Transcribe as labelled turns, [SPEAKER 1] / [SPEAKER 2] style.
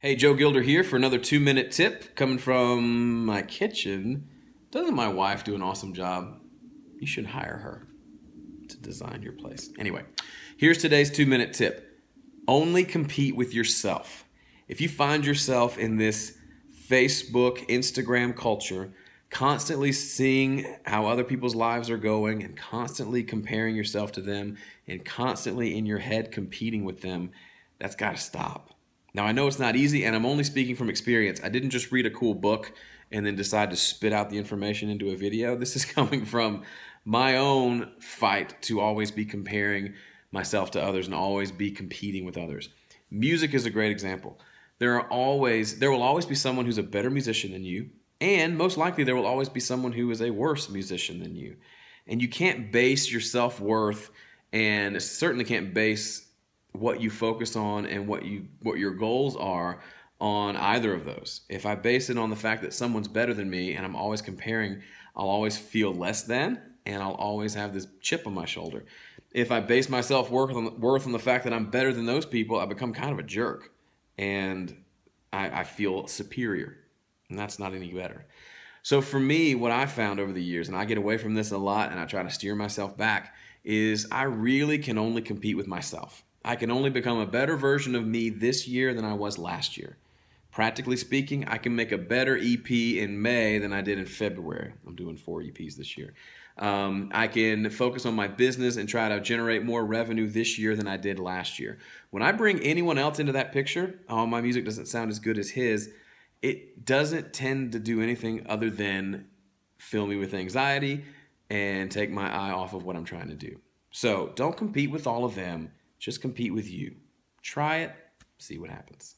[SPEAKER 1] Hey, Joe Gilder here for another 2-minute tip coming from my kitchen. Doesn't my wife do an awesome job? You should hire her to design your place. Anyway, here's today's 2-minute tip. Only compete with yourself. If you find yourself in this Facebook, Instagram culture, constantly seeing how other people's lives are going and constantly comparing yourself to them and constantly in your head competing with them, that's got to stop. Now, I know it's not easy, and I'm only speaking from experience. I didn't just read a cool book and then decide to spit out the information into a video. This is coming from my own fight to always be comparing myself to others and always be competing with others. Music is a great example. There will always be someone who's a better musician than you, and most likely there will always be someone who is a worse musician than you. And you can't base your self-worth, and certainly can't base what you focus on and what your goals are on either of those. If I base it on the fact that someone's better than me and I'm always comparing, I'll always feel less than, and I'll always have this chip on my shoulder. If I base my self-worth on the fact that I'm better than those people, I become kind of a jerk, and I feel superior, and that's not any better. So for me, what I found over the years, and I get away from this a lot and I try to steer myself back, is I really can only compete with myself. I can only become a better version of me this year than I was last year. Practically speaking, I can make a better EP in May than I did in February. I'm doing 4 EPs this year. I can focus on my business and try to generate more revenue this year than I did last year. When I bring anyone else into that picture, oh, my music doesn't sound as good as his, it doesn't tend to do anything other than fill me with anxiety and take my eye off of what I'm trying to do. So don't compete with all of them. Just compete with you. Try it, see what happens.